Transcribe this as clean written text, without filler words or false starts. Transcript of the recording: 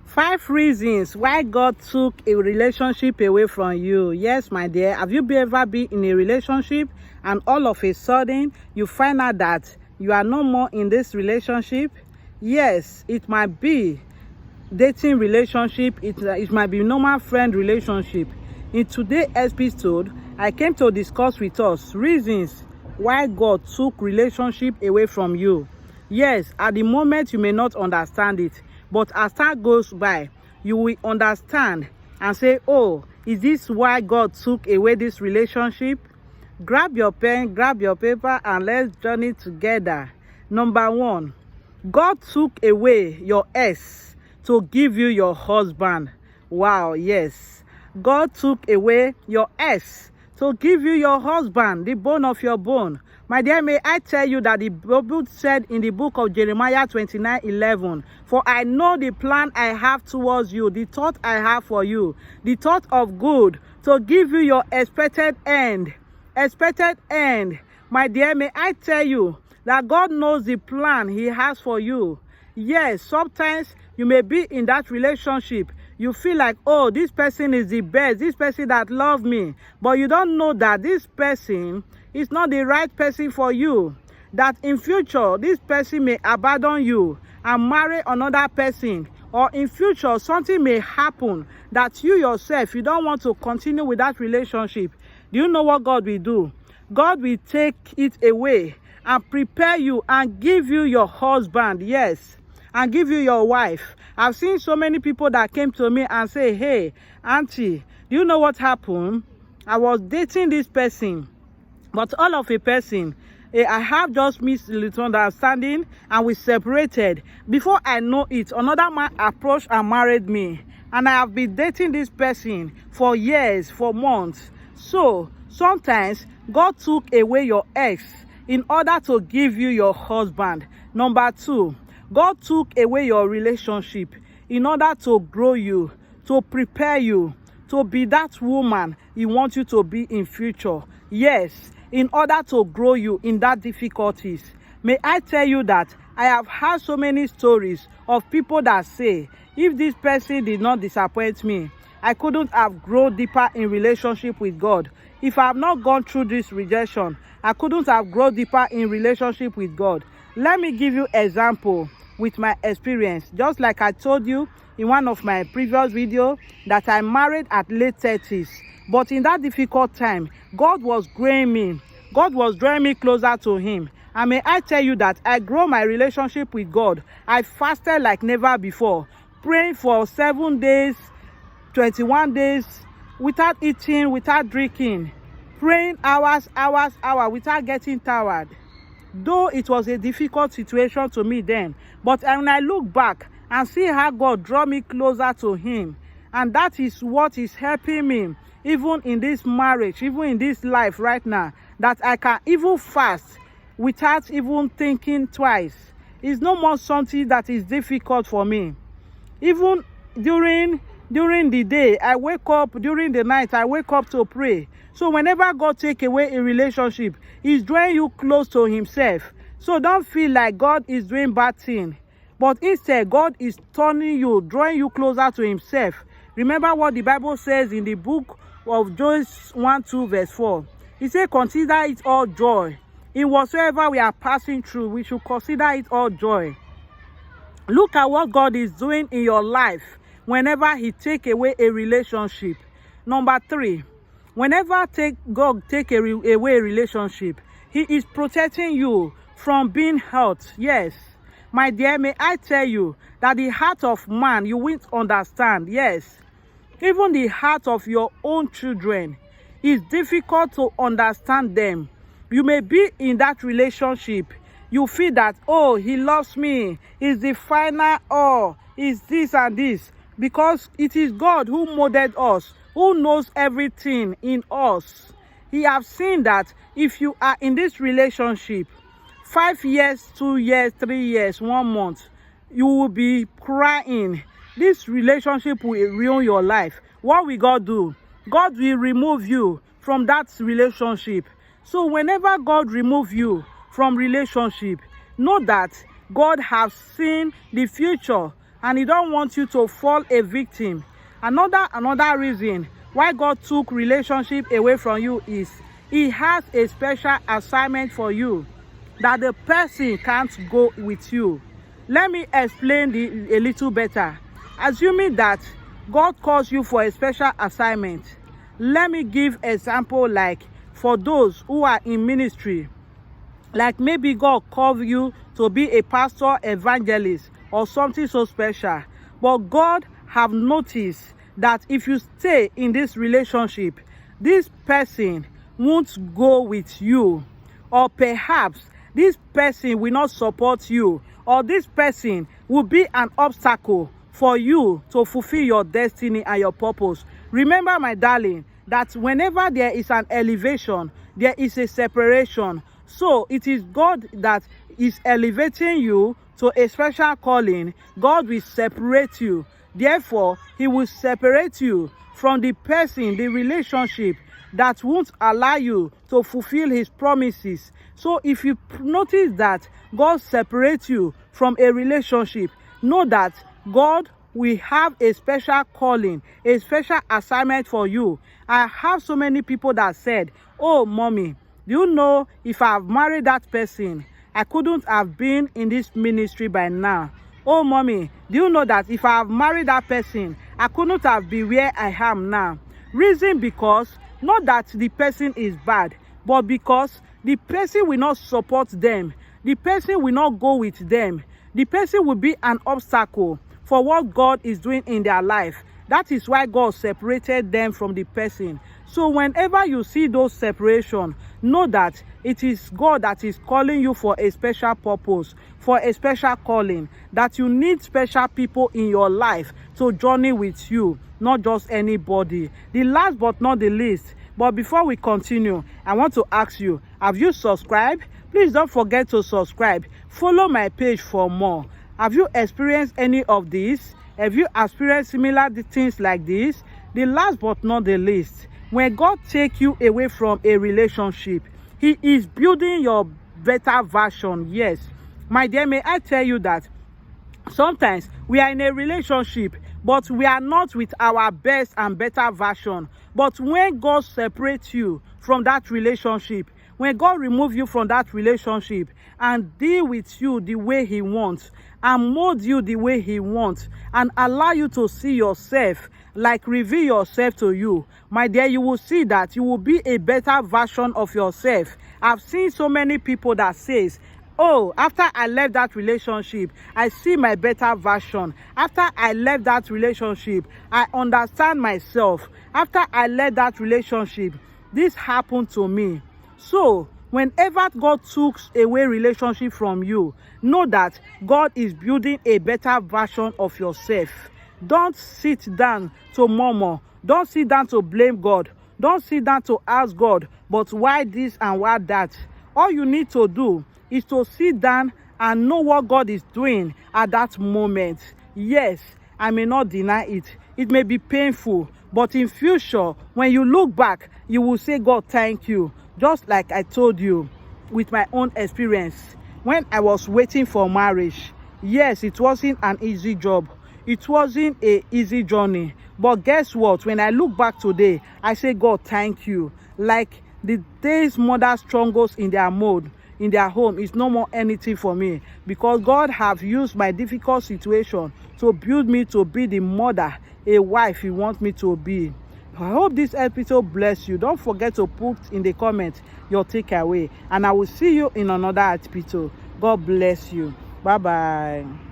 5 reasons why God took a relationship away from you. Yes, my dear. Have you ever been in a relationship and all of a sudden you find out that you are no more in this relationship? Yes, it might be dating relationship. It might be normal friend relationship. In today's episode, I came to discuss with us reasons why God took relationship away from you. Yes, at the moment you may not understand it, but as time goes by, you will understand and say, oh, is this why God took away this relationship? Grab your pen, grab your paper, and let's journey together. Number 1, God took away your ex to give you your husband. Wow, yes. God took away your ex to give you your husband, the bone of your bone. My dear, may I tell you that the Bible said in the book of Jeremiah 29:11, for I know the plan I have towards you, the thought I have for you, the thought of good, to give you your expected end. Expected end. My dear, may I tell you that God knows the plan He has for you. Yes, sometimes you may be in that relationship. You feel like, oh, this person is the best, this person that loves me. But you don't know that this person is not the right person for you. That in future, this person may abandon you and marry another person. Or in future, something may happen that you yourself, you don't want to continue with that relationship. Do you know what God will do? God will take it away and prepare you and give you your husband, yes, and give you your wife. I've seen so many people that came to me and say, hey, auntie, do you know what happened? I was dating this person, but all of a person, I have just misunderstanding and we separated. Before I know it, another man approached and married me. And I have been dating this person for years, for months. So sometimes God took away your ex in order to give you your husband. Number 2, God took away your relationship in order to grow you, to prepare you, to be that woman He wants you to be in future. Yes, in order to grow you in that difficulties. May I tell you that I have heard so many stories of people that say, if this person did not disappoint me, I couldn't have grown deeper in relationship with God. If I have not gone through this rejection, I couldn't have grown deeper in relationship with God. Let me give you example with my experience. Just like I told you in one of my previous videos that I married at late 30s. But in that difficult time, God was growing me. God was drawing me closer to Him. And may I tell you that I grew my relationship with God. I fasted like never before, praying for 7 days, 21 days, without eating, without drinking, praying hours without getting tired. Though it was a difficult situation to me then, but when I look back and see how God draw me closer to Him, and that is what is helping me, even in this marriage, even in this life right now, that I can even fast without even thinking twice. It's no more something that is difficult for me. Even during the day, I wake up, during the night, I wake up to pray. So whenever God take away a relationship, He's drawing you close to Himself. So don't feel like God is doing bad thing. But instead, God is turning you, drawing you closer to Himself. Remember what the Bible says in the book of Job 1:2 verse 4. He said, consider it all joy. In whatsoever we are passing through, we should consider it all joy. Look at what God is doing in your life whenever He take away a relationship. Number 3, whenever God take away a relationship, He is protecting you from being hurt. Yes, my dear, may I tell you that the heart of man, you won't understand. Yes, even the heart of your own children is difficult to understand them. You may be in that relationship. You feel that, oh, he loves me. Is the final, oh, is this and this. Because it is God who molded us, who knows everything in us. He has seen that if you are in this relationship, 5 years, 2 years, 3 years, 1 month, you will be crying. This relationship will ruin your life. What will God do? God will remove you from that relationship. So whenever God remove you from relationship, know that God has seen the future and he don't want you to fall a victim. Another reason why God took relationship away from you is he has a special assignment for you that the person can't go with you. Let me explain a little better. Assuming that God calls you for a special assignment, let me give example, like for those who are in ministry. Like maybe God called you to be a pastor, evangelist, or something so special. But God have noticed that if you stay in this relationship, this person won't go with you. Or perhaps this person will not support you. Or this person will be an obstacle for you to fulfill your destiny and your purpose. Remember, my darling, that whenever there is an elevation, there is a separation. So it is God that is elevating you to a special calling. God will separate you. Therefore, he will separate you from the person, the relationship that won't allow you to fulfill his promises. So if you notice that God separates you from a relationship, know that God will have a special calling, a special assignment for you. I have so many people that said, "Oh, mommy, do you know if I have married that person, I couldn't have been in this ministry by now. Oh, mommy, do you know that if I have married that person, I couldn't have been where I am now?" Reason because, not that the person is bad, but because the person will not support them. The person will not go with them. The person will be an obstacle for what God is doing in their life. That is why God separated them from the person. So whenever you see those separations, know that it is God that is calling you for a special purpose, for a special calling, that you need special people in your life to journey with you, not just anybody. The last but not the least, but before we continue, I want to ask you, have you subscribed? Please don't forget to subscribe. Follow my page for more. Have you experienced any of this? Have you experienced similar things like this? The last but not the least, when God takes you away from a relationship, he is building your better version. Yes, my dear, may I tell you that sometimes we are in a relationship, but we are not with our best and better version. But when God separates you from that relationship, when God removes you from that relationship and deal with you the way he wants, and mold you the way he wants, and allow you to see yourself, like reveal yourself to you, my dear, you will see that you will be a better version of yourself. I've seen so many people that says, "Oh, after I left that relationship, I see my better version. After I left that relationship, I understand myself. After I left that relationship, this happened to me." So whenever God took away relationship from you, know that God is building a better version of yourself. Don't sit down to murmur. Don't sit down to blame God. Don't sit down to ask God, "But why this and why that?" All you need to do is to sit down and know what God is doing at that moment. Yes, I may not deny it. It may be painful, but in future, when you look back, you will say, "God, thank you." Just like I told you with my own experience, when I was waiting for marriage, yes, it wasn't an easy job. It wasn't an easy journey. But guess what? When I look back today, I say, "God, thank you." Like the days mothers struggles in their mode, in their home, is no more anything for me, because God have used my difficult situation to build me to be the mother, a wife he wants me to be. I hope this episode bless you. Don't forget to put in the comment your takeaway, and I will see you in another episode. God bless you. Bye bye.